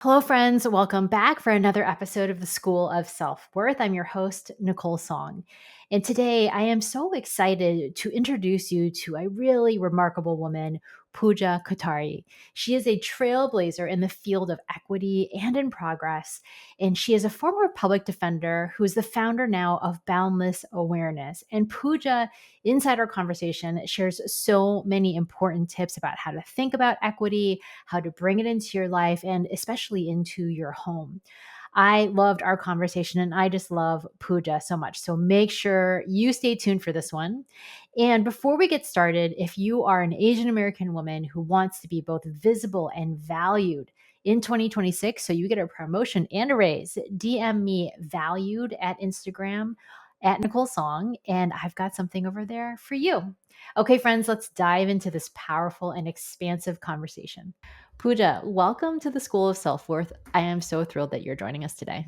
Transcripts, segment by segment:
Hello, friends. Welcome back for another episode of the School of Self Worth. I'm your host, Nicole Song. And today I am so excited to introduce you to a really remarkable woman, Pooja Kothari. She is a trailblazer in the field of equity and in progress. And she is a former public defender who is the founder now of Boundless Awareness. And Pooja, inside our conversation, shares so many important tips about how to think about equity, how to bring it into your life, and especially into your home. I loved our conversation and I just love Pooja so much. So make sure you stay tuned for this one. And before we get started, if you are an Asian American woman who wants to be both visible and valued in 2026, so you get a promotion and a raise, DM me valued at Instagram at Nicole Song, and I've got something over there for you. Okay, friends, let's dive into this powerful and expansive conversation. Pooja, welcome to the School of Self Worth. I am so thrilled that you're joining us today.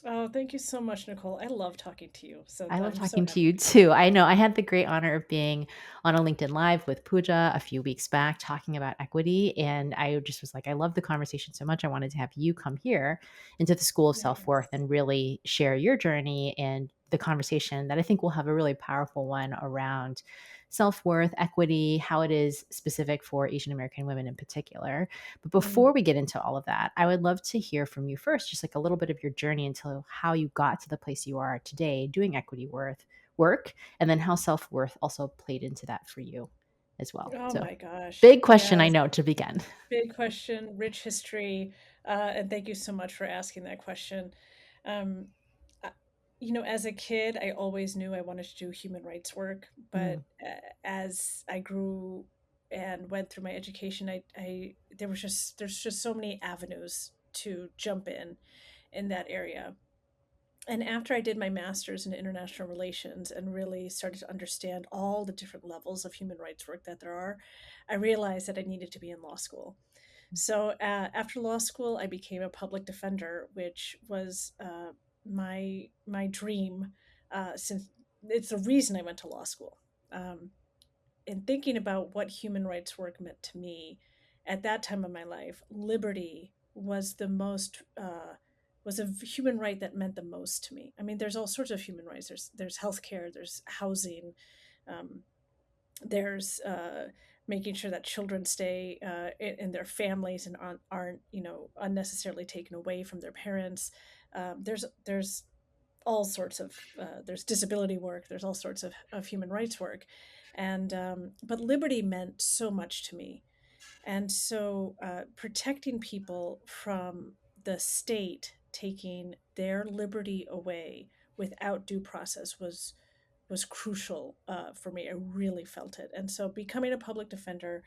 Oh, thank you so much, Nicole. I love talking to you. So I love I'm so talking to happy to you be here. too. I know I had the great honor of being on a LinkedIn Live with Pooja a few weeks back talking about equity. And I just was like, I love the conversation so much. I wanted to have you come here into the School of Self Worth Nice. and really share your journey and the conversation that I think will have a really powerful one around self worth, equity, how it is specific for Asian American women in particular. But Mm. before we get into all of that, I would love to hear from you first, just like a little bit of your journey into how you got to the place you are today doing equity work, and then how self worth also played into that for you as well. Oh So, my gosh. big question, I Yes. know, to begin. Big question, rich history. And thank you so much for asking that question. Um, I- as a kid, I always knew I wanted to do human rights work. But Mm, as I grew and went through my education, there's just so many avenues to jump in that area. And after I did my master's in international relations and really started to understand all the different levels of human rights work that there are, I realized that I needed to be in law school. So after law school, I became a public defender, which was my dream since it's the reason I went to law school. Um, and thinking about what human rights work meant to me at that time of my life, liberty was the most was a human right that meant the most to me. I mean, there's all sorts of human rights. There's healthcare, there's housing, um, there's making sure that children stay in their families and aren't unnecessarily taken away from their parents. There's all sorts of there's disability work, there's all sorts of human rights work, and but liberty meant so much to me. And so protecting people from the state taking their liberty away without due process was crucial for me. I really felt it. And so becoming a public defender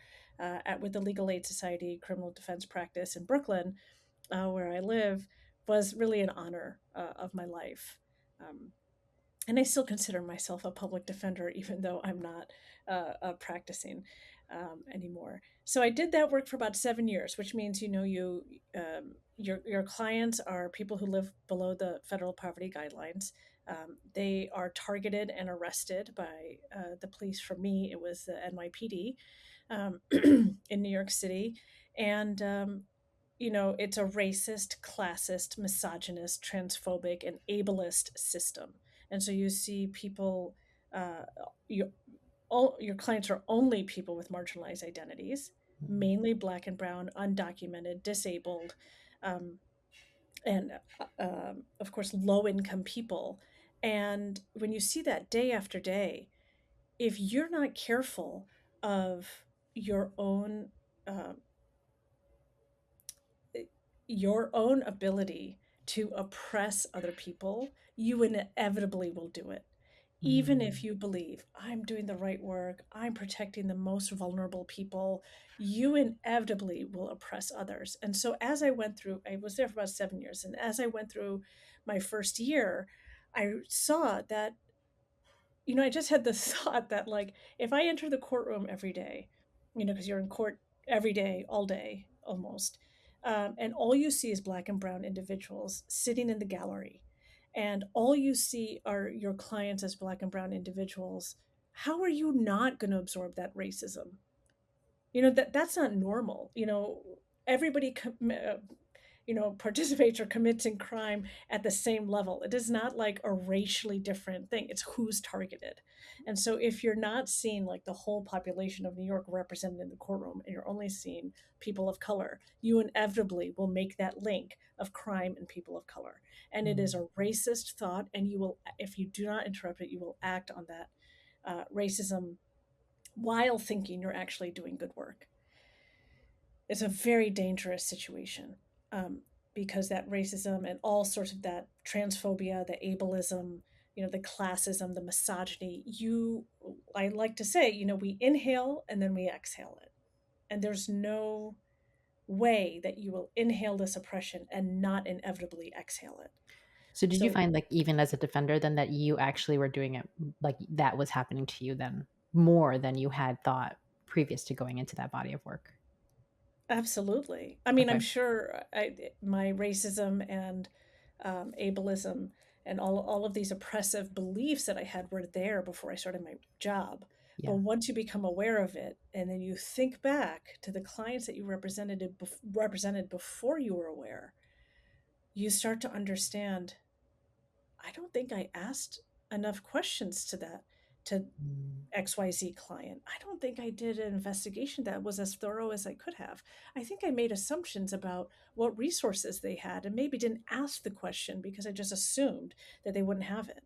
with the Legal Aid Society criminal defense practice in Brooklyn, where I live, was really an honor of my life. Um, and I still consider myself a public defender, even though I'm not practicing anymore. So I did that work for about 7 years, which means your clients are people who live below the federal poverty guidelines. They are targeted and arrested by the police. For me, it was the NYPD in New York City, and it's a racist, classist, misogynist, transphobic, and ableist system. And so you see people, uh, you, all your clients are only people with marginalized identities, mm, mainly Black and Brown, undocumented, disabled, um, and of course, low income people. And when you see that day after day, if you're not careful of your own uh, your own ability to oppress other people, you inevitably will do it. Even mm. if you believe, I'm doing the right work, I'm protecting the most vulnerable people, you inevitably will oppress others. And so, as I went through, I was there for about 7 years, and as I went through my first year, I saw that, I just had this thought that, like, if I enter the courtroom every day, because you're in court every day, all day almost, and all you see is Black and Brown individuals sitting in the gallery, and all you see are your clients as Black and Brown individuals, how are you not going to absorb that racism? That's not normal. Everybody participates or commits in crime at the same level. It is not like a racially different thing. It's who's targeted. And so if you're not seeing like the whole population of New York represented in the courtroom and you're only seeing people of color, you inevitably will make that link of crime and people of color. And it is Mm. a racist thought, and you will, if you do not interrupt it, you will act on that racism while thinking you're actually doing good work. It's a very dangerous situation, because that racism and all sorts of that transphobia, the ableism, the classism, the misogyny, I like to say, we inhale and then we exhale it. And there's no way that you will inhale this oppression and not inevitably exhale it. So did you So find, like, even as a defender then, that you actually were doing it, like, that was happening to you then more than you had thought previous to going into that body of work? absolutely. I mean, I'm Okay. sure my racism and ableism and all of these oppressive beliefs that I had were there before I started my job. But Yeah. once you become aware of it, and then you think back to the clients that you represented before you were aware, you start to understand. I don't think I asked enough questions to Mm. XYZ client. I don't think I did an investigation that was as thorough as I could have. I think I made assumptions about what resources they had and maybe didn't ask the question because I just assumed that they wouldn't have it.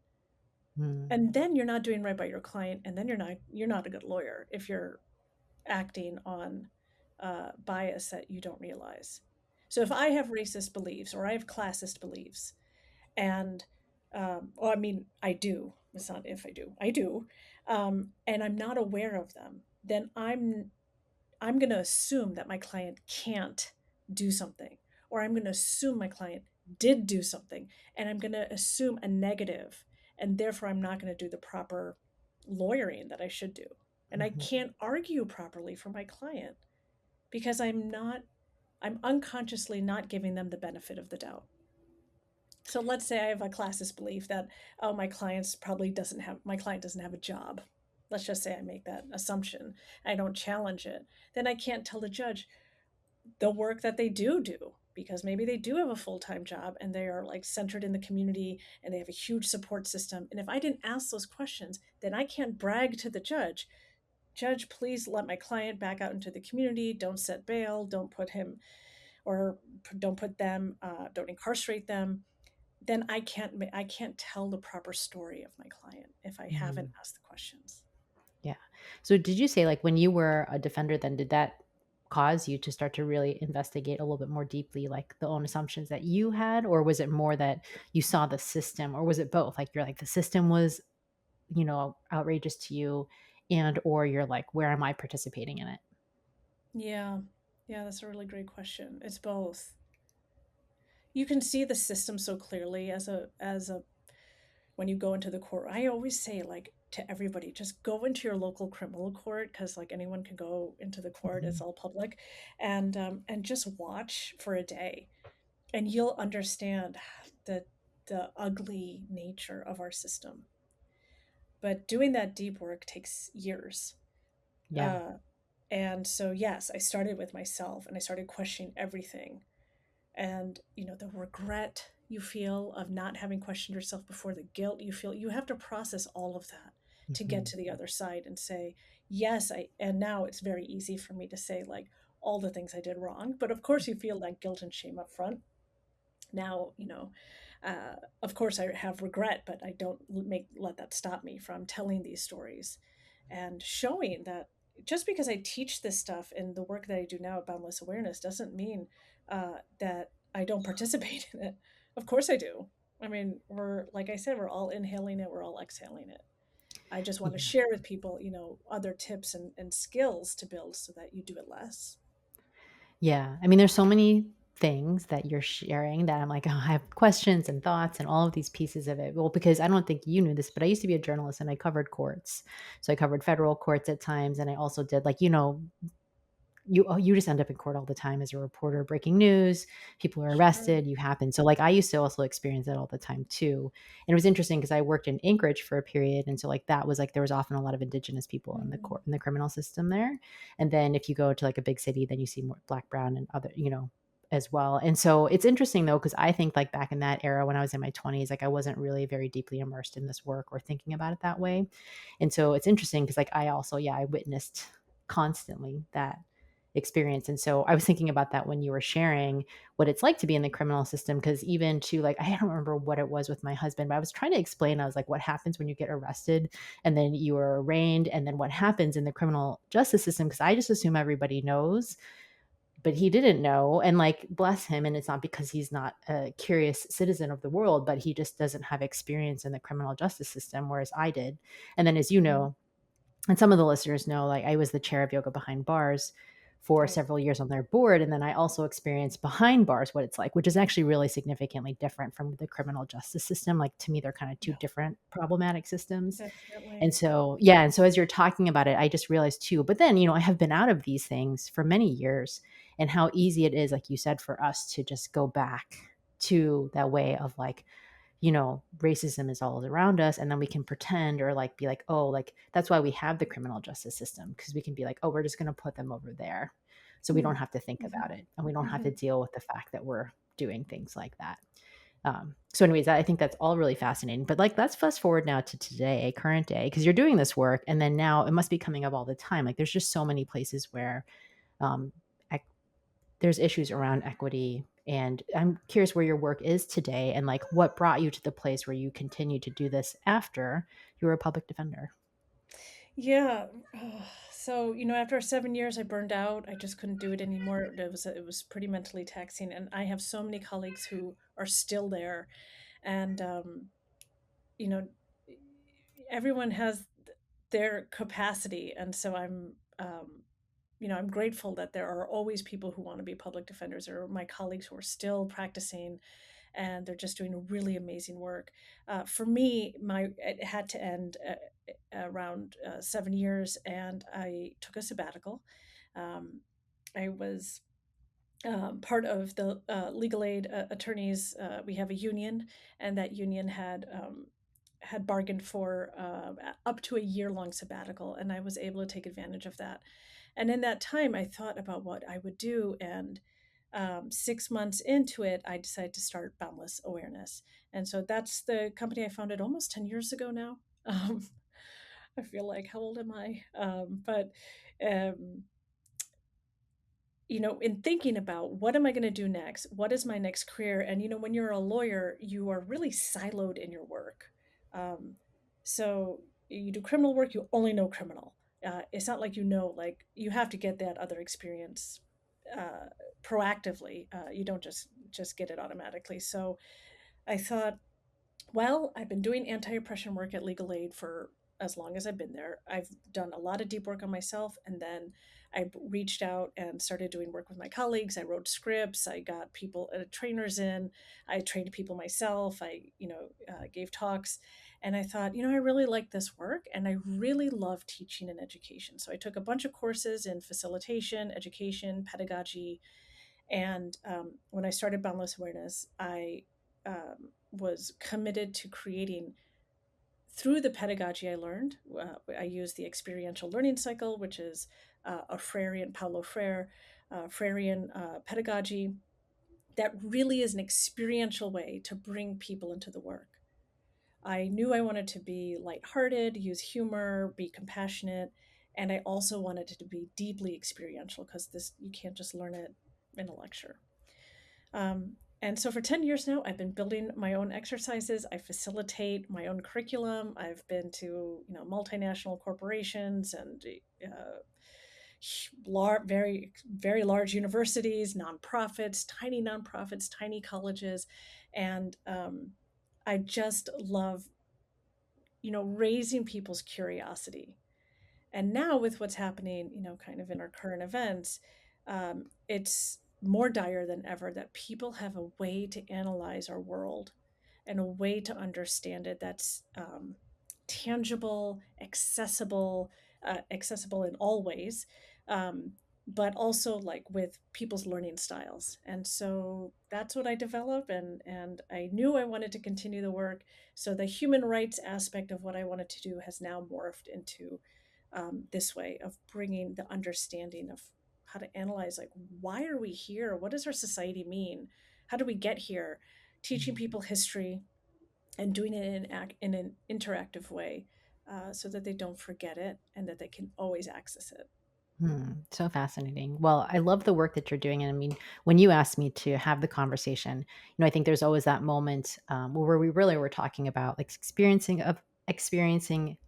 Mm. And then you're not doing right by your client, and then you're not a good lawyer if you're acting on bias that you don't realize. So if I have racist beliefs or I have classist beliefs, and well, I mean, I do. It's not if I do. I do, and I'm not aware of them. Then I'm going to assume that my client can't do something, or I'm going to assume my client did do something, and I'm going to assume a negative, and therefore I'm not going to do the proper lawyering that I should do, and I Mhm. can't argue properly for my client because I'm unconsciously not giving them the benefit of the doubt. So let's say I have a classist belief that, oh, my client doesn't have a job. Let's just say I make that assumption. I don't challenge it. Then I can't tell the judge the work that they do because maybe they do have a full-time job and they are like centered in the community and they have a huge support system. And if I didn't ask those questions, then I can't brag to the judge. Judge, please let my client back out into the community. Don't set bail. Don't put him or don't put them. Don't incarcerate them. Then I can't tell the proper story of my client if I haven't Mhm. asked the questions. Yeah. So did you say, like, when you were a defender then, did that cause you to start to really investigate a little bit more deeply, like, the own assumptions that you had? Or was it more that you saw the system? Or was it both? Like, you're like, the system was, outrageous to you, and or you're like, "Where am I participating in it?" Yeah. Yeah, that's a really great question. It's both. You can see the system so clearly as a when you go into the court. I always say like to everybody, just go into your local criminal court because like anyone can go into the court. It's Mhm. all public, and just watch for a day, and you'll understand the ugly nature of our system. But doing that deep work takes years. Yeah. Uh, and so, yes, I started with myself and I started questioning everything. And, the regret you feel of not having questioned yourself before, the guilt you feel, you have to process all of that to get Mhm. to the other side and say, yes, and now it's very easy for me to say, like, all the things I did wrong. But of course, you feel that guilt and shame up front. Now, of course I have regret, but I don't let that stop me from telling these stories and showing that just because I teach this stuff in the work that I do now at Boundless Awareness doesn't mean that I don't participate in it. Of course I do. I mean, like I said, we're all inhaling it, we're all exhaling it. I just want to Yeah. share with people, other tips and skills to build so that you do it less. Yeah. I mean, there's so many things that you're sharing that I'm like, "Oh, I have questions and thoughts and all of these pieces of it." Well, because I don't think you knew this, but I used to be a journalist and I covered courts. So I covered federal courts at times, and I also did, like, you just end up in court all the time as a reporter breaking news. People are Sure. arrested, you happen. So, like, I used to also experience that all the time too. And it was interesting because I worked in Anchorage for a period, and so, like, that was like there was often a lot of indigenous people in the Mm, court in the criminal system there. And then if you go to like a big city, then you see more black, brown, and other, as well. And so it's interesting though, because I think like back in that era when I was in my 20s, like I wasn't really very deeply immersed in this work or thinking about it that way. And so it's interesting because like I also, yeah, I witnessed constantly that experience. And so I was thinking about that when you were sharing what it's like to be in the criminal system. Cause even to like, I don't remember what it was with my husband, but I was trying to explain, I was like, what happens when you get arrested and then you are arraigned and then what happens in the criminal justice system? Cause I just assume everybody knows, but he didn't know, and like bless him, and it's not because he's not a curious citizen of the world, but he just doesn't have experience in the criminal justice system, whereas I did. And then as you Mhm. know, and some of the listeners know, like I was the chair of yoga behind bars for Right. several years on their board, and then I also experienced behind bars what it's like, which is actually really significantly different from the criminal justice system. Like to me they're kind of two Yeah, different problematic systems. And definitely. so, yeah, and so as you're talking about it, I just realized too, but then, I have been out of these things for many years, and how easy it is, like you said, for us to just go back to that way of like, racism is all around us. And then we can pretend or like be like, oh, like that's why we have the criminal justice system. Cause we can be like, oh, we're just going to put them over there. So we don't Mm. have to think Mhm. about it. And we don't have to Mhm. deal with the fact that we're doing things like that. So, anyways, I think that's all really fascinating. But like, let's fast forward now to today, current day, because you're doing this work, and then now it must be coming up all the time. Like, there's just so many places where um, ec- there's issues around equity, and I'm curious where your work is today, and like, what brought you to the place where you continue to do this after you were a public defender. Yeah. So, after 7 years, I burned out. I just couldn't do it anymore. It was pretty mentally taxing, and I have so many colleagues who are still there, and you know, everyone has their capacity, and so I'm grateful that there are always people who want to be public defenders, or my colleagues who are still practicing, and they're just doing really amazing work. For me, it had to end around 7 years, and I took a sabbatical. Um, I was part of the legal aid attorneys. We have a union, and that union had bargained for up to a year-long sabbatical, and I was able to take advantage of that. And in that time, I thought about what I would do, and 6 months into it, I decided to start Boundless Awareness, and so that's the company I founded almost 10 years ago now. Um, I feel like, how old am I? But um, in thinking about what am I going to do next? What is my next career? And, when you're a lawyer, you are really siloed in your work. Um, so you do criminal work, you only know criminal. It's not like, like you have to get that other experience uh, proactively. You don't just get it automatically. So I thought, well, I've been doing anti oppression work at Legal Aid for as long as I've been there. I've done a lot of deep work on myself, and then I reached out and started doing work with my colleagues. I wrote scripts, I got people, trainers in, I trained people myself, I gave talks. And I thought, I really like this work and I really love teaching and education. So I took a bunch of courses in facilitation, education, pedagogy, and when I started Boundless Awareness, I was committed to creating, through the pedagogy I learned, I used the experiential learning cycle, which is a Freirean, Paulo Freire, Freirean pedagogy that really is an experiential way to bring people into the work. I knew I wanted to be lighthearted, use humor, be compassionate, and I also wanted it to be deeply experiential because this you can't just learn it in a lecture. And so for 10 years now, I've been building my own exercises. I facilitate my own curriculum. I've been to, multinational corporations and very, very large universities, nonprofits, tiny colleges. And I just love, raising people's curiosity. And now, with what's happening, kind of in our current events, it's more dire than ever that people have a way to analyze our world and a way to understand it that's tangible, accessible in all ways, um, but also like with people's learning styles. And so that's what I developed, and I knew I wanted to continue the work. So the human rights aspect of what I wanted to do has now morphed into this way of bringing the understanding of how to analyze, like, why are we here? What does our society mean? How do we get here? Teaching people history and doing it in an interactive way, so that they don't forget it and that they can always access it. So fascinating. Well, I love the work that you're doing. And I mean, when you asked me to have the conversation, I think there's always that moment where we really were talking about like experiencing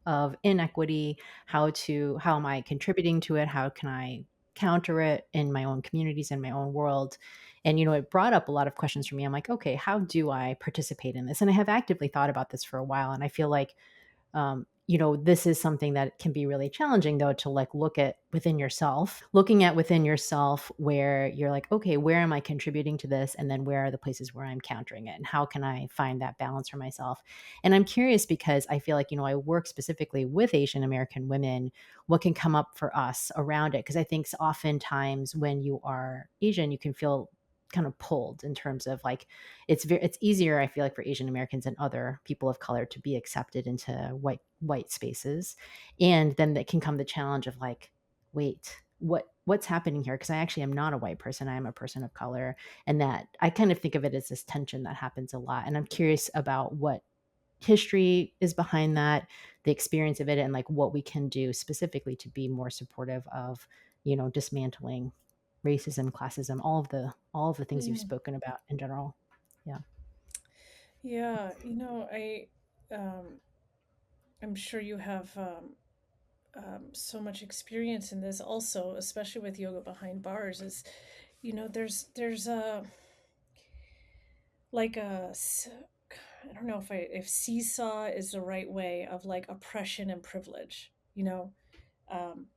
of inequity, how am I contributing to it? How can I counter it in my own communities, in my own world? And, it brought up a lot of questions for me. I'm like, okay, how do I participate in this? And I have actively thought about this for a while. And I feel like this is something that can be really challenging though, to like looking at within yourself where you're like, okay, where am I contributing to this? And then where are the places where I'm countering it? And how can I find that balance for myself? And I'm curious because I feel like, I work specifically with Asian American women, what can come up for us around it? Because I think oftentimes when you are Asian, you can feel kind of pulled in terms of like it's easier, I feel like, for Asian Americans and other people of color to be accepted into white spaces. And then that can come the challenge of like, wait, what's happening here? Because I actually am not a white person, I am a person of color. And that I kind of think of it as this tension that happens a lot. And I'm curious about what history is behind that, the experience of it, and like what we can do specifically to be more supportive of, dismantling racism, classism, all of the things you've Mm. spoken about in general. Yeah. Yeah, um, I'm sure you have so much experience in this also, especially with yoga behind bars. Is there's a like a I don't know if seesaw is the right way of like oppression and privilege. Um,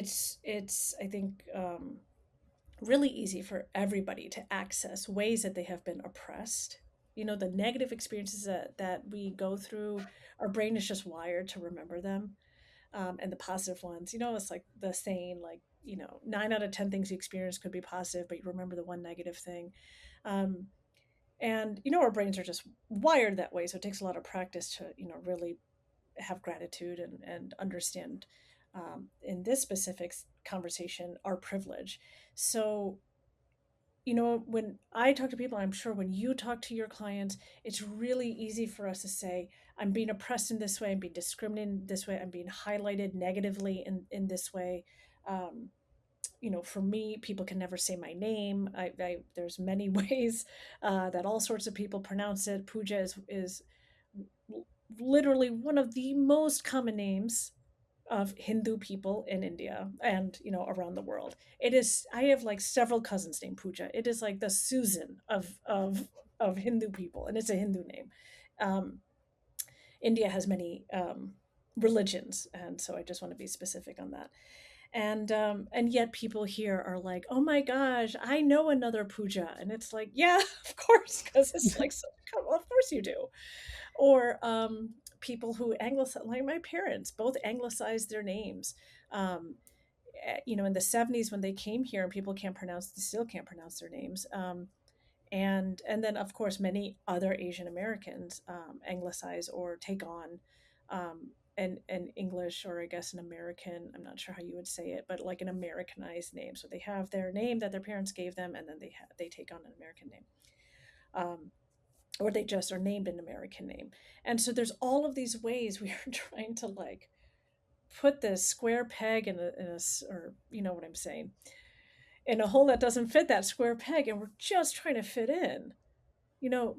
it's I think really easy for everybody to access ways that they have been oppressed. The negative experiences that we go through, our brain is just wired to remember them. And the positive ones, it's like the saying, like, 9 out of 10 things you experience could be positive, but you remember the one negative thing. Um, and, our brains are just wired that way. So it takes a lot of practice to, really have gratitude and understand, in this specific conversation, our privilege. So, when I talk to people, I'm sure when you talk to your clients, it's really easy for us to say, I'm being oppressed in this way, I'm being discriminated in this way, I'm being highlighted negatively in this way. Um, for me, people can never say my name. There's many ways that all sorts of people pronounce it. Pooja is literally one of the most common names of Hindu people in India and around the world. It is. I have like several cousins named Pooja. It is like the Susan of Hindu people, and it's a Hindu name. Um, India has many religions, and so I just want to be specific on that. And yet people here are like, oh my gosh, I know another Pooja, and it's like, yeah, of course, because it's like, so, of course you do. Or people who anglicize, like my parents both anglicized their names. um, in the 70s when they came here, and people still can't pronounce their names. And then of course many other Asian Americans anglicize or take on an English, or I guess an American, I'm not sure how you would say it, but like an Americanized name. So they have their name that their parents gave them, and then they take on an American name. Um, or they just are named an American name. And so there's all of these ways we are trying to like put this square peg in a, or you know what I'm saying, in a hole that doesn't fit that square peg, and we're just trying to fit in.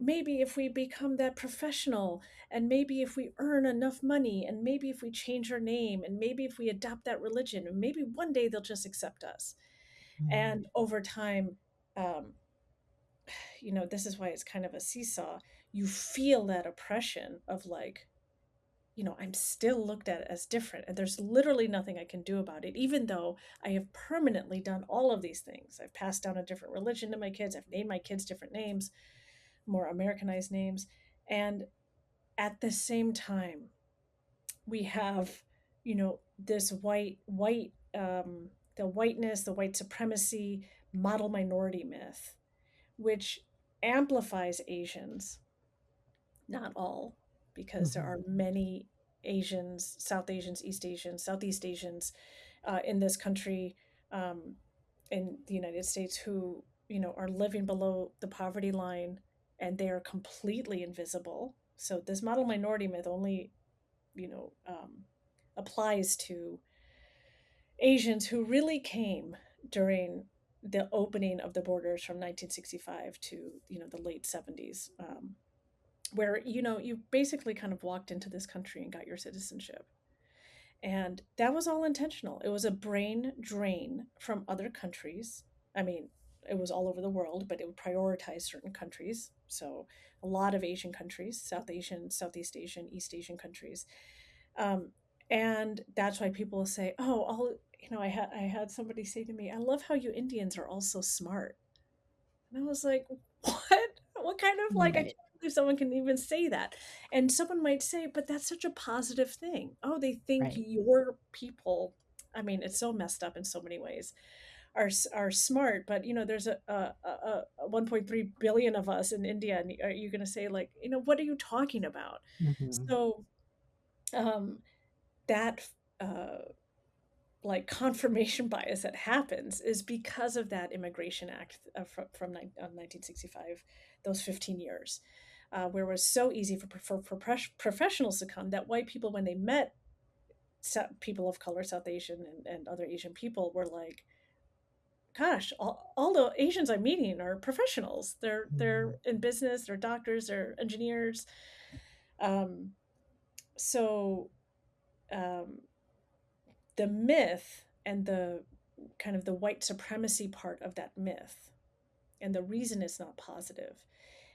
Maybe if we become that professional, and maybe if we earn enough money, and maybe if we change our name, and maybe if we adopt that religion, and maybe one day they'll just accept us. Mm. And over time, um, this is why it's kind of a seesaw. You feel that oppression of like, I'm still looked at as different, and there's literally nothing I can do about it, even though I have permanently done all of these things. I've passed down a different religion to my kids, I've named my kids different names, more Americanized names. And at the same time, we have, this the whiteness, the white supremacy model minority myth, which amplifies Asians, not all, because there Mhm. are many Asians, South Asians, East Asians, Southeast Asians, in this country, um, in the United States, who, are living below the poverty line, and they are completely invisible. So this model minority myth only, you know, um, applies to Asians who really came during the opening of the borders from 1965 to, the late 70s, where, you basically kind of walked into this country and got your citizenship. And that was all intentional. It was a brain drain from other countries. I mean, it was all over the world, but it would prioritize certain countries. So a lot of Asian countries, South Asian, Southeast Asian, East Asian countries. Um, and that's why people say, "Oh, I had somebody say to me, 'I love how you Indians are all so smart.'" And I was like, "What? What kind of, like, I can't Right. believe someone can even say that." And someone might say, "But that's such a positive thing." Oh, they think Right. your people, I mean, it's so messed up in so many ways, are smart, but, there's a 1.3 billion of us in India, and are you gonna say, like, "What are you talking about?" Hmm. So, um, that, like, confirmation bias that happens is because of that Immigration Act, from 1965, those 15 years, where it was so easy for professionals to come, that white people, when they met people of color, South Asian and other Asian people, were like, "Gosh, all the Asians I'm meeting are professionals. They're in business, they're doctors, they're engineers." Um, so um, the myth and the kind of the white supremacy part of that myth, and the reason it's not positive,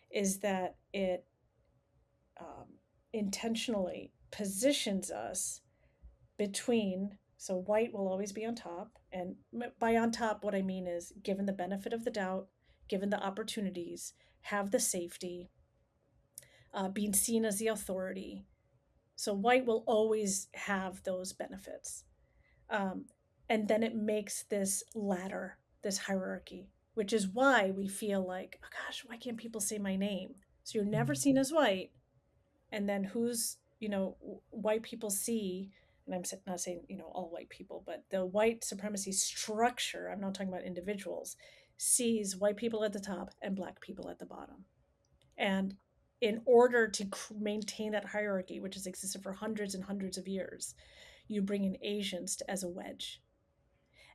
is that it, intentionally positions us between. So white will always be on top, and by on top, what I mean is given the benefit of the doubt, given the opportunities, have the safety, being seen as the authority. So white will always have those benefits. Um, and then it makes this ladder, this hierarchy, which is why we feel like, "Oh gosh, why can't people say my name?" So you're never seen as white. And then who's, white people see, and I'm not saying, all white people, but the white supremacy structure, I'm not talking about individuals, sees white people at the top and black people at the bottom. And in order to maintain that hierarchy, which has existed for hundreds and hundreds of years, you bring in Asians as a wedge.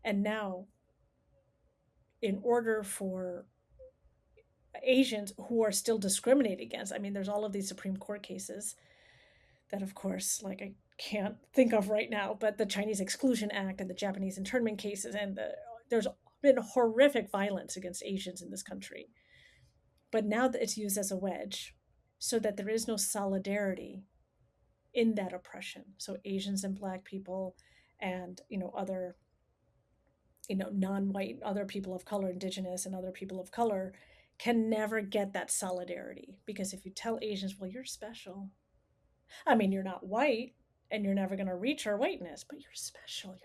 And now, in order for Asians who are still discriminated against, I mean, there's all of these Supreme Court cases that, of course, like, I can't think of right now, but the Chinese Exclusion Act and the Japanese internment cases, and there's been horrific violence against Asians in this country. But now that it's used as a wedge, so that there is no solidarity in that oppression. So Asians and black people, and, other, non-white, other people of color, indigenous and other people of color, can never get that solidarity, because if you tell Asians, "Well, you're special," I mean, you're not white, and you're never going to reach our whiteness, but you're special.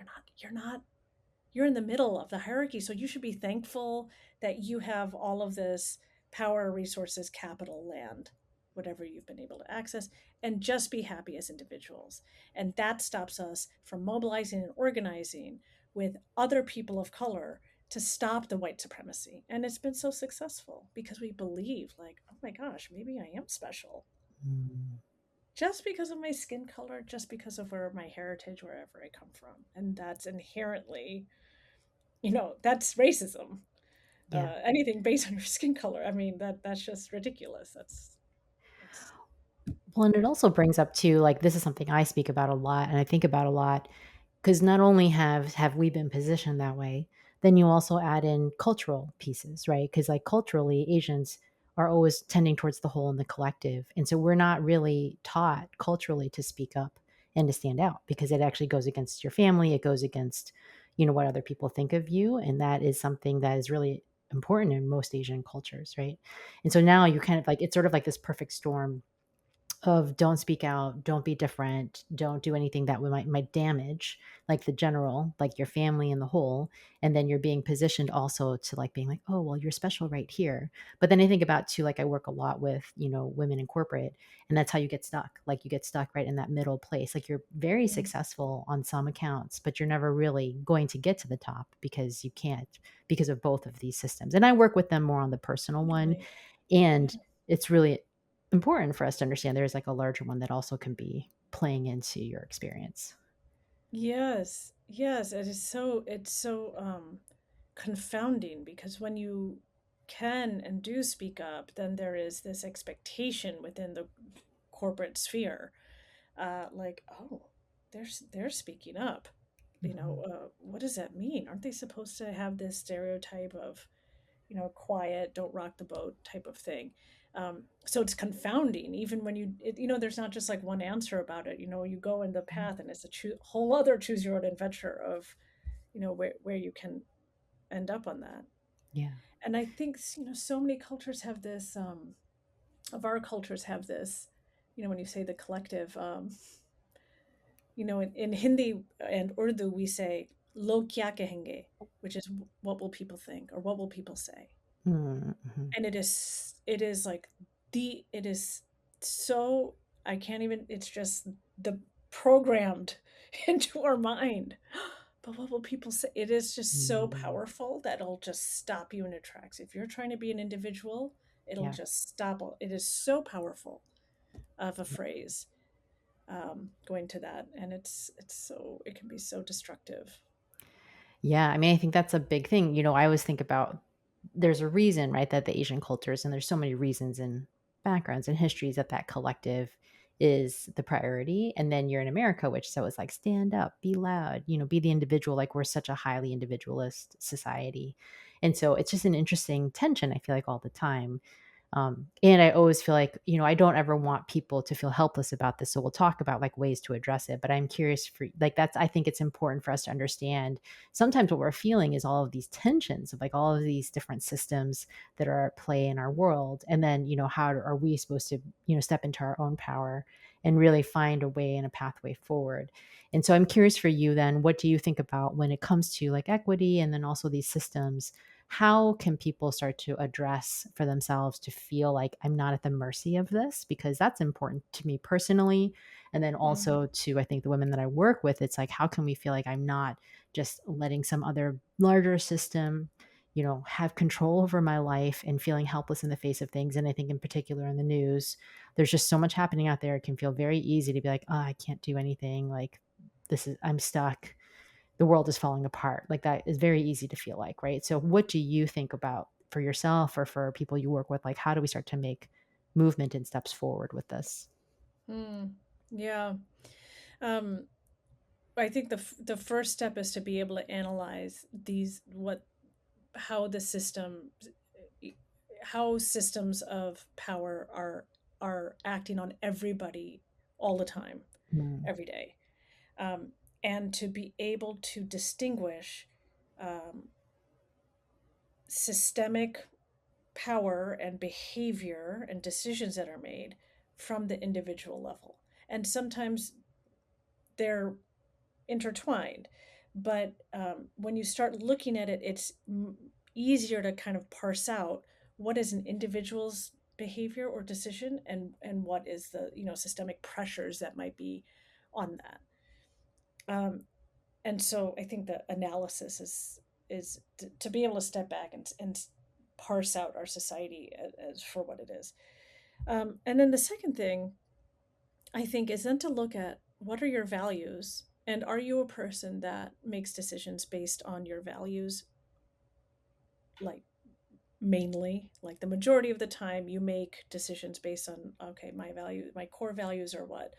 You're in the middle of the hierarchy. So you should be thankful that you have all of this power, resources, capital, land, whatever you've been able to access, and just be happy as individuals. And that stops us from mobilizing and organizing with other people of color to stop the white supremacy. And it's been so successful because we believe, like, "Oh my gosh, maybe I am special." Mm. Just because of my skin color, just because of where my heritage, wherever I come from. And that's inherently, that's racism. Yeah. Anything based on your skin color. I mean, that's just ridiculous. That's Well, and it also brings up too, like this is something I speak about a lot and I think about a lot, because not only have we been positioned that way, then you also add in cultural pieces, right? Because like culturally, Asians are always tending towards the whole and the collective, and so we're not really taught culturally to speak up and to stand out, because it actually goes against your family, it goes against what other people think of you, and that is something that is really important in most Asian cultures, right? And so now you're kind of like it's sort of like this perfect storm of don't speak out, don't be different, don't do anything that might damage like the general, like your family in the whole. And then you're being positioned also to like being like, oh, well, you're special right here. But then I think about too, like I work a lot with, women in corporate, and that's how you get stuck. Like you get stuck right in that middle place. Like you're very Mhm. successful on some accounts, but you're never really going to get to the top because you can't, because of both of these systems. And I work with them more on the personal one. Right. Yeah. And it's really important for us to understand there's like a larger one that also can be playing into your experience. Yes. Yes. It's so confounding because when you can and do speak up, then there is this expectation within the corporate sphere, like, oh, they're speaking up. Mhm. What does that mean? Aren't they supposed to have this stereotype of, quiet, don't rock the boat type of thing? So it's confounding, even when there's not just like one answer about it. You go in the path, and it's a whole other choose your own adventure of, where you can end up on that. Yeah. And I think, so many cultures have this. Of our cultures have this. When you say the collective, in Hindi and Urdu, we say "log kya kahenge," which is what will people think or what will people say. Mhm. And it is like it is so, I can't even, it's just the programmed into our mind. But what will people say? It is just so Mhm. powerful that it'll just stop you in your tracks. If you're trying to be an individual, it'll Yeah. just stop. It is so powerful of a phrase, going to that, and it can be so destructive. Yeah, I mean, I think that's a big thing. I always think about there's a reason, right, that the Asian cultures, and there's so many reasons and backgrounds and histories that that collective is the priority. And then you're in America, which so it's like stand up, be loud, be the individual. Like we're such a highly individualist society. And so it's just an interesting tension, I feel like all the time. And I always feel like, I don't ever want people to feel helpless about this. So we'll talk about like ways to address it. But I'm curious for like, I think it's important for us to understand sometimes what we're feeling is all of these tensions of like all of these different systems that are at play in our world. And then, how are we supposed to, step into our own power and really find a way and a pathway forward. And so I'm curious for you then, what do you think about when it comes to like equity and then also these systems? How can people start to address for themselves to feel like I'm not at the mercy of this? Because that's important to me personally. And then Mhm. also to, I think, the women that I work with, it's like, how can we feel like I'm not just letting some other larger system, have control over my life and feeling helpless in the face of things. And I think in particular in the news, there's just so much happening out there. It can feel very easy to be like, oh, I can't do anything. Like I'm stuck, the world is falling apart. Like that is very easy to feel like, right? So what do you think about for yourself or for people you work with? Like how do we start to make movement and steps forward with this? Mm. Yeah. Um, I think the first step is to be able to analyze how the system, how systems of power are acting on everybody all the time, Mm, every day, um, and to be able to distinguish, um, systemic power and behavior and decisions that are made from the individual level. And sometimes they're intertwined. But when you start looking at it, it's easier to kind of parse out what is an individual's behavior or decision, and what is the systemic pressures that might be on that. Um, and so I think the analysis is to be able to step back and parse out our society as for what it is. And then the second thing I think is then to look at what are your values, and are you a person that makes decisions based on your values, like mainly, like the majority of the time you make decisions based on, okay, my core values are what?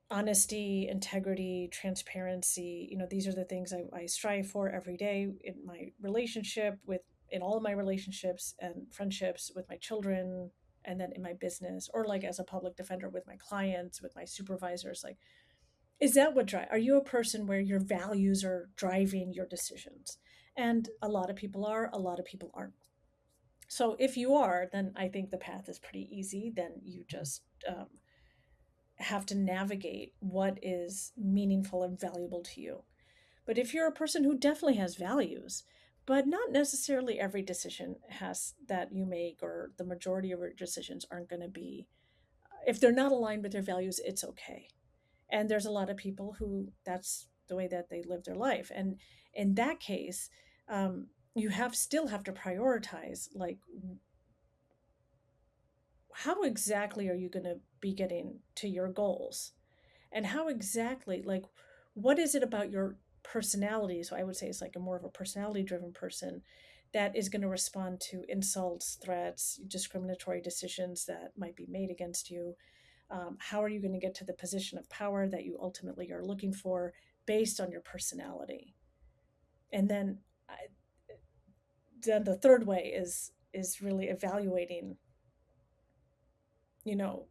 Honesty, integrity, transparency. These are the things I strive for every day in my relationship with in all of my relationships and friendships with my children, and then in my business, or like as a public defender with my clients, with my supervisors. Like, is that what drive? Are you a person where your values are driving your decisions? And a lot of people are, a lot of people aren't. So if you are, then I think the path is pretty easy. Then you just have to navigate what is meaningful and valuable to you. But if you're a person who definitely has values, but not necessarily every decision has that you make, or the majority of your decisions aren't going to be, if they're not aligned with their values, it's okay. And there's a lot of people who that's the way that they live their life. And in that case, you have still have to prioritize, like, how exactly are you going to be getting to your goals, and how exactly, like, what is it about your personality? So I would say it's like a more of a personality driven person that is going to respond to insults, threats, discriminatory decisions that might be made against you. How are you going to get to the position of power that you ultimately are looking for based on your personality? And then the third way is really evaluating, you know,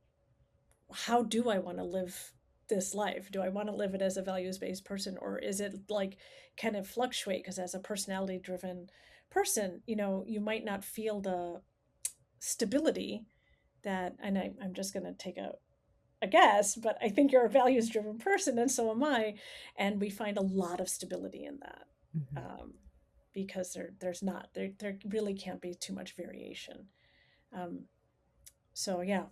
how do I want to live this life? Do I want to live it as a values based person, or is it like, can it fluctuate? Because as a personality driven person, you might not feel the stability that, and I'm just going to take a guess, but I think you're a values driven person, and so am I. And we find a lot of stability in that, Mhm. because there really can't be too much variation. Um, so yeah,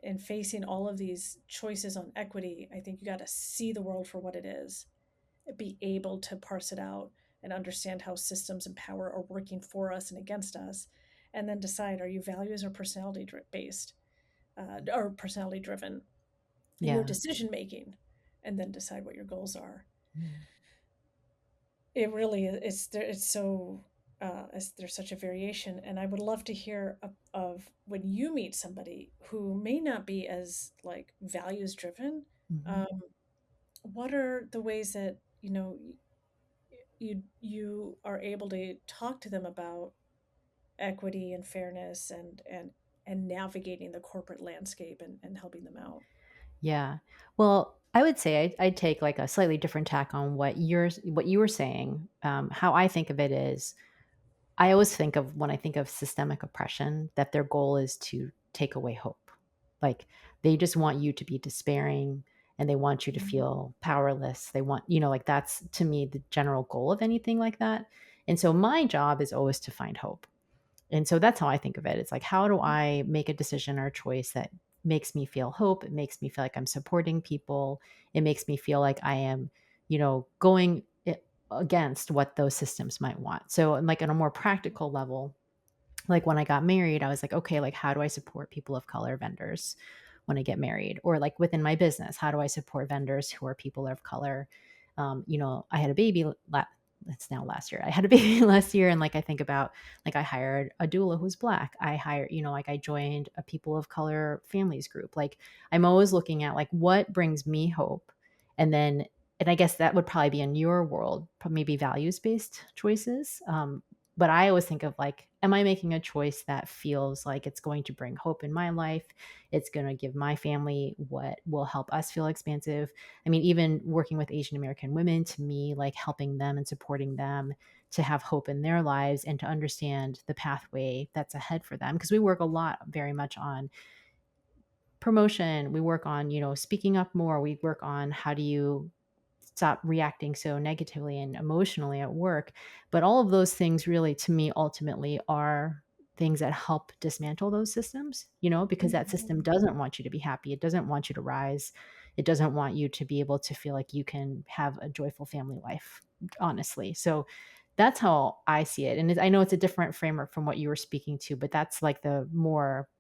in facing all of these choices on equity, I think you got to see the world for what it is, be able to parse it out and understand how systems and power are working for us and against us, and then decide, are you values or personality based, or personality driven in your Yeah. decision making, and then decide what your goals are. Mm. It really is there. It's so there's such a variation, and I would love to hear of when you meet somebody who may not be as like values driven. Mhm. Um, what are the ways that you are able to talk to them about equity and fairness, and navigating the corporate landscape, and helping them out? Yeah. Well, I would say I'd take like a slightly different tack on what you were saying. How I think of it is, I always think of when I think of systemic oppression that their goal is to take away hope. Like they just want you to be despairing and they want you to Mhm. feel powerless. They want, like that's to me the general goal of anything like that. And so my job is always to find hope. And so that's how I think of it. It's like, how do I make a decision or a choice that makes me feel hope? It makes me feel like I'm supporting people. It makes me feel like I am, going against what those systems might want. So, like on a more practical level, like when I got married, I was like, okay, like how do I support people of color vendors when I get married? Or like within my business, how do I support vendors who are people of color? I had a baby. It's now last year. I had a baby last year, and like I think about, like I hired a doula who's black. I hired, like I joined a people of color families group. Like I'm always looking at like what brings me hope, and then and I guess that would probably be in your world, maybe values based choices. But I always think of like, am I making a choice that feels like it's going to bring hope in my life? It's going to give my family what will help us feel expansive. I mean, even working with Asian American women, to me, like helping them and supporting them to have hope in their lives and to understand the pathway that's ahead for them. Because we work a lot very much on promotion. We work on, speaking up more. We work on how do you stop reacting so negatively and emotionally at work. But all of those things really, to me, ultimately are things that help dismantle those systems, because that system Mhm. doesn't want you to be happy. It doesn't want you to rise. It doesn't want you to be able to feel like you can have a joyful family life, honestly. So that's how I see it. And I know it's a different framework from what you were speaking to, but that's like the more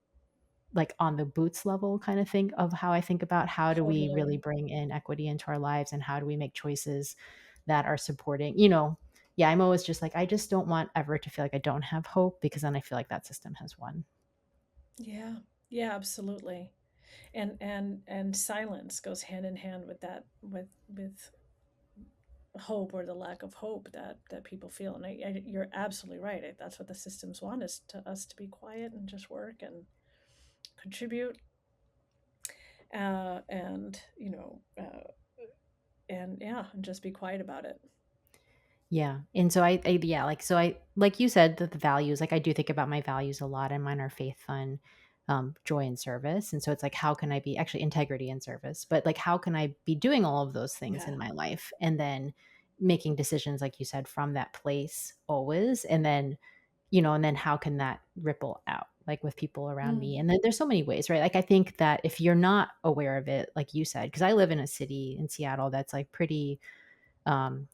like on the boots level kind of thing of how I think about how do we really Totally. bring in equity into our lives and how do we make choices that are supporting, yeah, I'm always just like, I just don't want ever to feel like I don't have hope because then I feel like that system has won. Yeah. Yeah, absolutely. And silence goes hand in hand with that, with hope, or the lack of hope that people feel. And you're absolutely right. That's what the systems want, is to us to be quiet and just work and contribute, and and yeah, and just be quiet about it. Yeah. And so yeah, like, so like you said, that the values, like I do think about my values a lot, and mine are faith, fun, joy, and service. And so it's like, how can I be actually integrity and service, but like, how can I be doing all of those things Yeah. in my life and then making decisions, like you said, from that place always. And then, and then how can that ripple out like with people around me? Mm. And then there's so many ways, right? Like I think that if you're not aware of it, like you said, because I live in a city in Seattle that's like pretty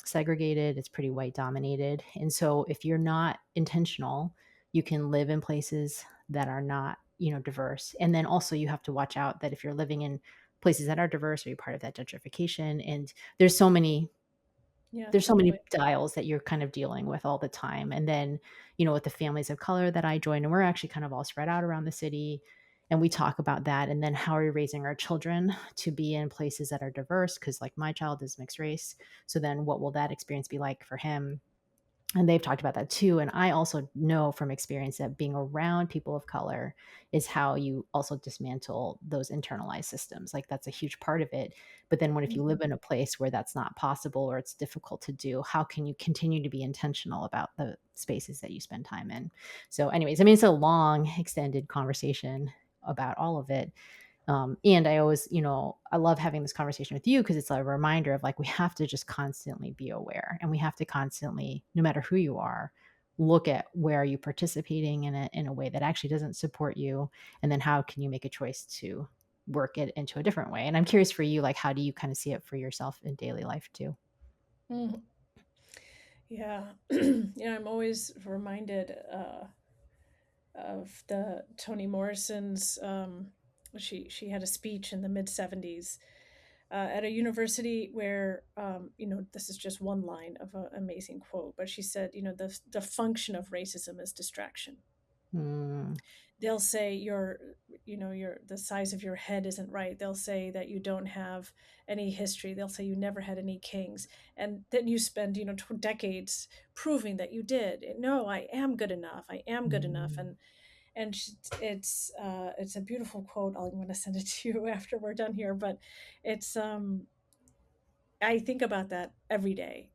segregated, it's pretty white dominated. And so if you're not intentional, you can live in places that are not, diverse. And then also you have to watch out that if you're living in places that are diverse, are you part of that gentrification? And there's so many Yeah, there's so totally. many dials that you're kind of dealing with all the time. And then, with the families of color that I join, and we're actually kind of all spread out around the city, and we talk about that. And then how are we raising our children to be in places that are diverse? Because like my child is mixed race. So then what will that experience be like for him? And they've talked about that too. And I also know from experience that being around people of color is how you also dismantle those internalized systems. Like that's a huge part of it. But then if you live Mhm. in a place where that's not possible or it's difficult to do, how can you continue to be intentional about the spaces that you spend time in? So, anyways, I mean, it's a long, extended conversation about all of it. And I always, I love having this conversation with you because it's a reminder of like, we have to just constantly be aware, and we have to constantly, no matter who you are, look at where are you participating in a way that actually doesn't support you. And then how can you make a choice to work it into a different way? And I'm curious for you, like, how do you kind of see it for yourself in daily life too? Mhm. Yeah. I'm always reminded of the Toni Morrison's. She had a speech in the mid '70s at a university where, this is just one line of an amazing quote, but she said, the function of racism is distraction. Mm, They'll say your the size of your head isn't right. They'll say that you don't have any history. They'll say you never had any kings, and then you spend decades proving that you did. No, I am good enough. I am good enough, mm, and it's a beautiful quote. I'm going to send it to you after we're done here, but it's I think about that every day.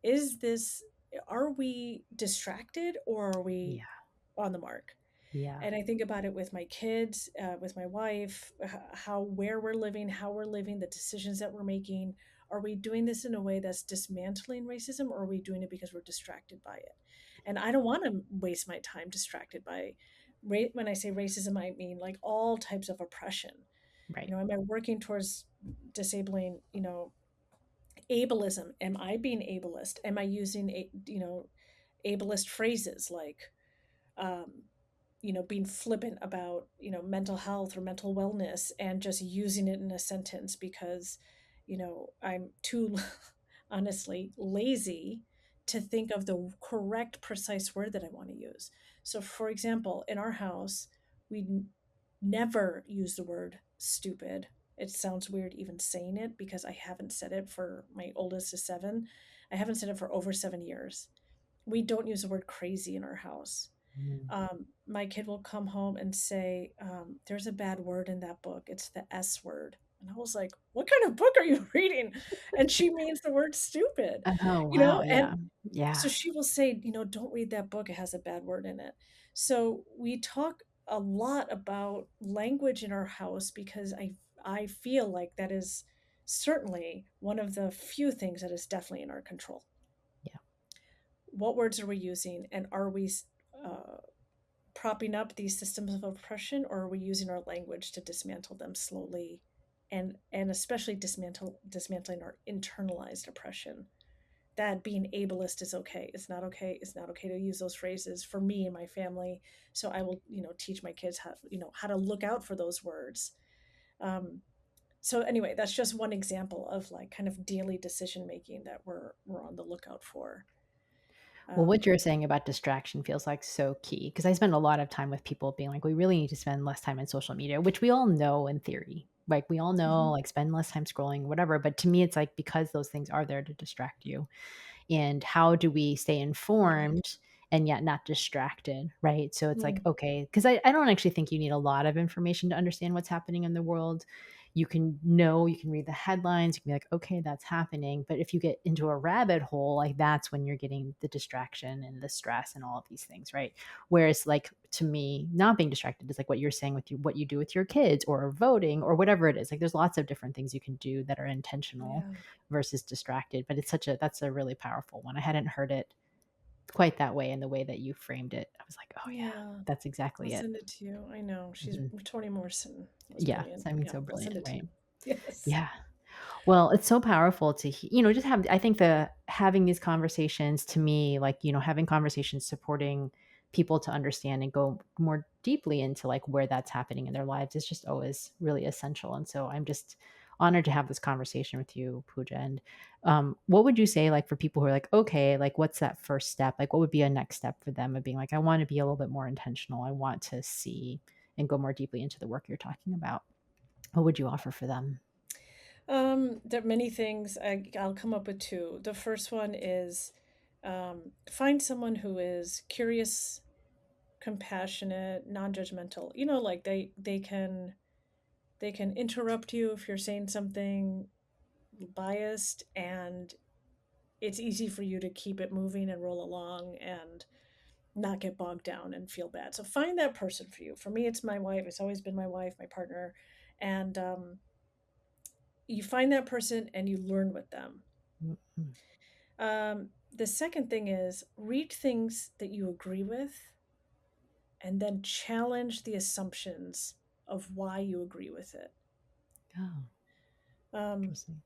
Are we distracted, or are we yeah, on the mark? yeah, And I think about it with my kids, with my wife, where we're living, how we're living, the decisions that we're making. Are we doing this in a way that's dismantling racism, or are we doing it because we're distracted by it? And I don't want to waste my time distracted by when I say racism, I mean like all types of oppression. right. Am I working towards disabling, ableism? Am I being ableist? Am I using, ableist phrases like, um, being flippant about, mental health or mental wellness and just using it in a sentence because, I'm too honestly lazy to think of the correct, precise word that I want to use. So, for example, in our house, we never use the word stupid. It sounds weird even saying it because I haven't said it for my oldest is 7. I haven't said it for over 7 years. We don't use the word crazy in our house. Mm. My kid will come home and say, "There's a bad word in that book. It's the S word." And I was like, "What kind of book are you reading?" And she means the word stupid, Oh, wow. and Yeah. so Yeah. she will say, "Don't read that book. It has a bad word in it." So we talk a lot about language in our house because I feel like that is certainly one of the few things that is definitely in our control. Yeah. What words are we using, and are we uh, propping up these systems of oppression, or are we using our language to dismantle them slowly, and especially dismantling our internalized oppression? That being ableist is okay. It's not okay. It's not okay to use those phrases for me and my family. So I will, teach my kids how to look out for those words. Um, so anyway, that's just one example of like kind of daily decision making that we're on the lookout for. Well, what Um, you're saying about distraction feels like so key because I spend a lot of time with people being like, we really need to spend less time in social media, which we all know in theory. Like, we all know, mhm, like, spend less time scrolling, whatever. But to me, it's like because those things are there to distract you. And how do we stay totally. informed and yet not distracted? Right. So it's like, Mm, okay, because I don't actually think you need a lot of information to understand what's happening in the world. you can read the headlines, you can be like, okay, that's happening. But if you get into a rabbit hole, like that's when you're getting the distraction and the stress and all of these things, right? Whereas like to me, not being distracted is like what you're saying with what you do with your kids or voting or whatever it is. Like there's lots of different things you can do that are intentional Yeah. versus distracted. But that's a really powerful one. I hadn't heard it quite that way in the way that you framed it. I was like, oh yeah, Yeah. that's I'll exactly it. send it to you. I know. Mhm. Toni Morrison was Yeah, brilliant. I mean, Yeah, so I'll send brilliant, it to right? you. Yes. Yeah. Well, it's so powerful to just have I think the having these conversations to me, like, having conversations supporting people to understand and go more deeply into like where that's happening in their lives is just always really essential. And so I'm just honored to have this conversation with you, Pooja. And what would you say like for people who are like, okay, like what's that first step? Like what would be a next step for them of being like, I want to be a little bit more intentional. I want to see and go more deeply into the work you're talking about. What would you offer for them? There are many things. I'll come up with two. The first one is find someone who is curious, compassionate, non-judgmental. Like they can interrupt you if you're saying something biased, and it's easy for you to keep it moving and roll along and not get bogged down and feel bad. So find that person for you. For me, it's my wife. It's always been my wife, my partner, and you find that person and you learn with them. Mhm. The second thing is read things that you agree with and then challenge the assumptions of why you agree with it. Oh, Um, interesting.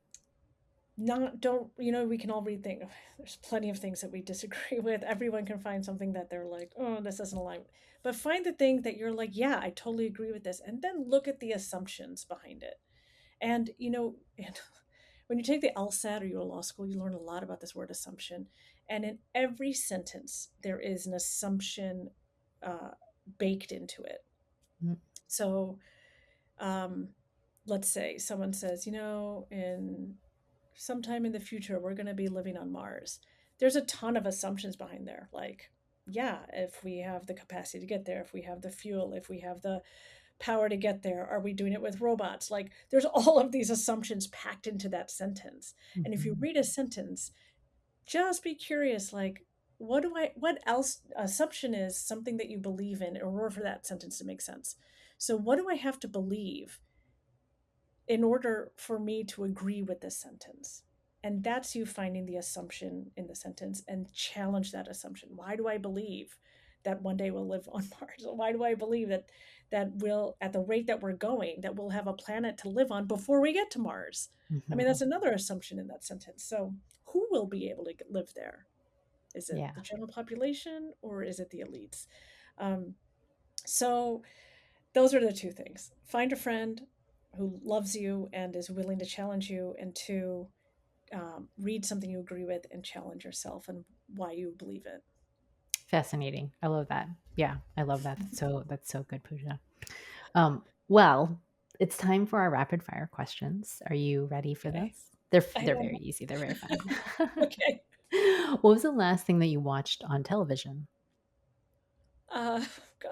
not don't we can all read things. There's plenty of things that we disagree with. Everyone can find something that they're like, oh, this doesn't align, but find the thing that you're like, yeah, I totally agree with this, and then look at the assumptions behind it. And and when you take the LSAT or you go to law school, you learn a lot about this word assumption. And in every sentence there is an assumption uh, baked into it. Mm, So um, let's say someone says, in sometime in the future, we're going to be living on Mars. There's a ton of assumptions behind there. Like, yeah, if we have the capacity to get there, if we have the fuel, if we have the power to get there, are we doing it with robots? Like, there's all of these assumptions packed into that sentence. And if you mhm, read a sentence, just be curious, like, what else assumption is something that you believe in order for that sentence to make sense. So, what do I have to believe in order for me to agree with this sentence? And that's you finding the assumption in the sentence and challenge that assumption. Why do I believe that one day we'll live on Mars? Why do I believe that we'll, at the rate that we're going, that we'll have a planet to live on before we get to Mars? I mean, mhm. that's another assumption in that sentence. So, who will be able to live there? Is it Yeah, the general population or is it the elites? Um, so, those are the two things. Find a friend who loves you and is willing to challenge you, and two, read something you agree with and challenge yourself and why you believe it. fascinating. I love that. Yeah, I love that. That's so good, Pooja. Well, it's time for our rapid fire questions. Are you ready for Okay. this? They're I they're am. very easy. They're very fun. Okay. What was the last thing that you watched on television Uh,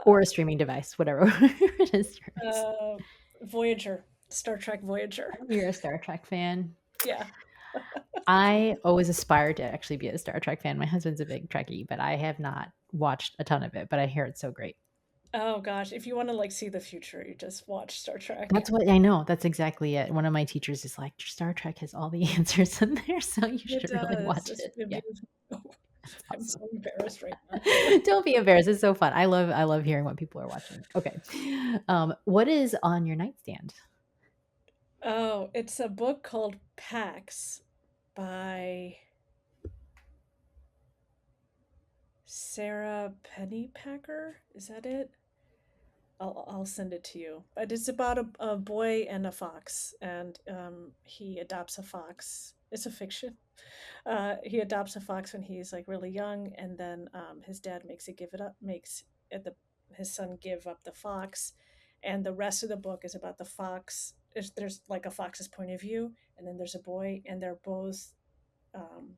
or a God. streaming device, whatever it is yours? Uh, Voyager. Star Trek Voyager. Oh, you're a Star Trek fan. Yeah. I always aspired to actually be a Star Trek fan. My husband's a big Trekkie, but I have not watched a ton of it, but I hear it's so great. Oh gosh, if you want to like see the future, you just watch Star Trek. That's what I know. That's exactly it. One of my teachers is like, Star Trek has all the answers in there, so you It should really does. watch It's it. Yeah, beautiful. that's I'm awesome. so embarrassed right now. Don't be embarrassed. It's so fun. I love hearing what people are watching. Okay. What is on your nightstand? Oh, it's a book called Pax by Sarah Pennypacker. Is that it? I'll send it to you. But it's about a boy and a fox, and he adopts a fox. It's a fiction. He adopts a fox when he's like really young, and then his dad makes it give it up, makes it the his son give up the fox, and the rest of the book is about the fox. There's like a fox's point of view, and then there's a boy, and they're both um,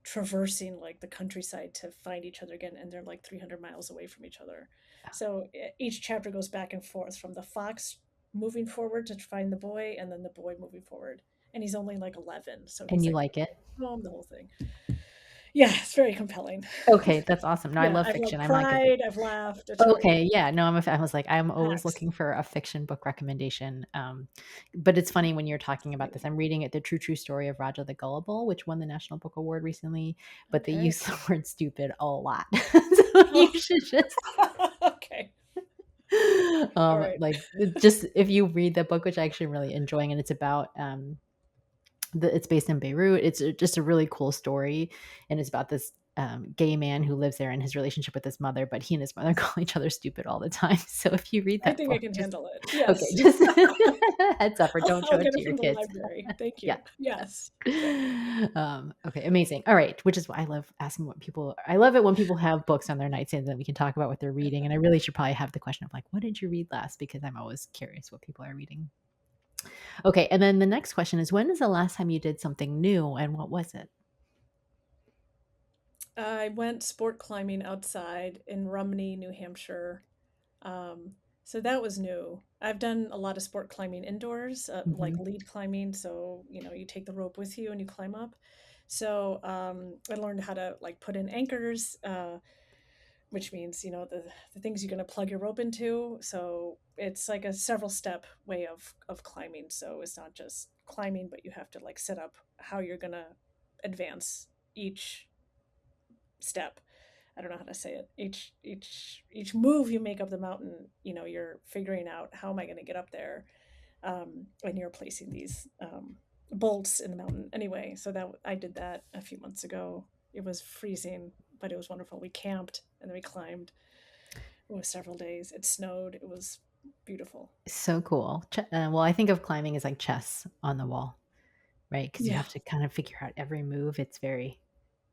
traversing like the countryside to find each other again, and they're like 300 miles away from each other. So each chapter goes back and forth from the fox moving forward to find the boy, and then the boy moving forward. And he's only like 11, so And he's you like like it? home the whole thing. Yeah, it's very compelling. Okay, that's awesome. No, I Yeah, love I've like fiction. I'm like a big cried, I've laughed. It's Okay, really yeah, no, I was like, I'm always packs. looking for a fiction book recommendation. But it's funny when you're talking about this. Exciting. I'm reading it, The True Story of Raja the Gullible, which won the National Book Award recently, but they Okay. use the word stupid a lot. So you Oh, should just okay. All right. like just if you read the book, which I actually am really enjoying, and it's about it's based in Beirut. It's just a really cool story, and it's about this gay man who lives there and his relationship with his mother. But he and his mother call each other stupid all the time. So if you read I that think I book, can just handle it. okay, Yes. just heads up, or don't show I'll it get to it your from the kids. library. Thank Yeah. you. Yes. Okay. Okay, amazing. All right, which is why I love asking what people. I love it when people have books on their nightstands and we can talk about what they're reading. And I really should probably have the question of like, what did you read last? Because I'm always curious what people are reading. Okay, and then the next question is, when is the last time you did something new, and what was it? I went sport climbing outside in Rumney, New Hampshire. Um, so that was new. I've done a lot of sport climbing indoors, like Mhm. lead climbing. So, you take the rope with you and you climb up. So I learned how to like put in anchors, which means, the things you're going to plug your rope into. So it's like a several step way of climbing. So it's not just climbing, but you have to like set up how you're going to advance each step. I don't know how to say it. Each move you make up the mountain, you're figuring out how am I going to get up there, and you're placing these bolts in the mountain. Anyway, so that I did that a few months ago. It was freezing, but it was wonderful. We camped and then we climbed. It was several days. It snowed. It was beautiful. So cool. Well, I think of climbing as like chess on the wall, right? Because you Yeah, have to kind of figure out every move. It's very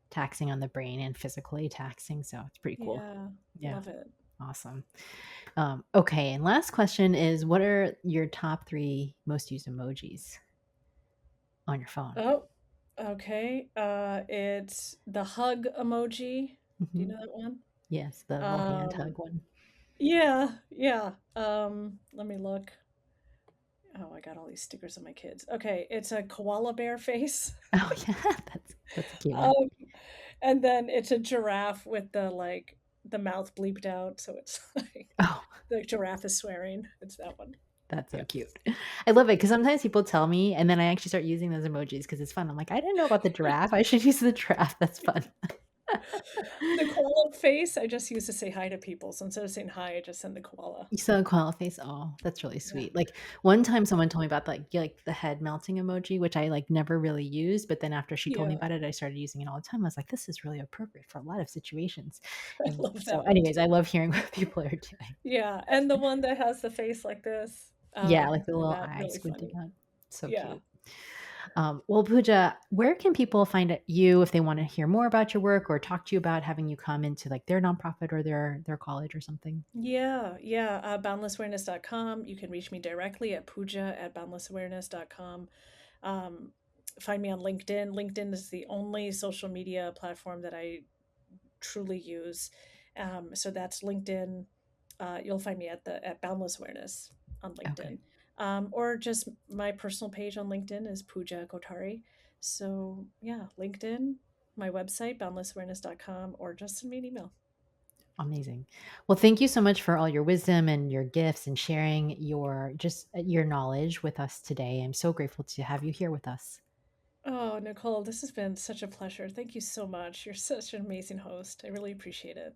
taxing on the brain and physically taxing. So it's pretty cool. yeah, Yeah, love it. awesome. Okay, and last question is, what are your top three most used emojis on your phone? Oh, okay. It's the hug emoji. Do you Hmm. know that one? Yes, the little hand Um, hug one. Yeah, yeah. Let me look. Oh, I got all these stickers of my kids. Okay, it's a koala bear face. Oh yeah, that's a cute one. Um, and then it's a giraffe with the mouth bleeped out, so it's like Oh, the giraffe is swearing. It's that one. that's so Yeah. cute. I love it because sometimes people tell me, and then I actually start using those emojis because it's fun. I'm like, I didn't know about the giraffe. I should use the giraffe. That's fun. The koala face I just use to say hi to people. So instead of saying hi, I just send the koala. You saw a koala face. Oh, that's really Yeah. sweet. Like one time, someone told me about like the head melting emoji, which I like never really used. But then after she told me Yeah. about it, I started using it all the time. I was like, this is really appropriate for a lot of situations. I And love so, that one anyways, I too. love hearing what people are doing. Yeah. And the one that has the face like this. Yeah, like the Find little that eyes really squinting funny. out. So Yeah. cute. Well, Pooja, where can people find you if they want to hear more about your work or talk to you about having you come into like their nonprofit or their college or something? Yeah, yeah. Boundlessawareness.com. You can reach me directly at Pooja at boundlessawareness.com. Um, find me on LinkedIn. LinkedIn is the only social media platform that I truly use. So that's LinkedIn. You'll find me at Boundless Awareness on Okay. LinkedIn, or just my personal page on LinkedIn is Pooja Kothari. So yeah, LinkedIn, my website boundlessawareness.com, or just send me an email. Amazing. Well, thank you so much for all your wisdom and your gifts and sharing your knowledge with us today. I'm so grateful to have you here with us. Oh, Nicole, this has been such a pleasure. Thank you so much. You're such an amazing host. I really appreciate it.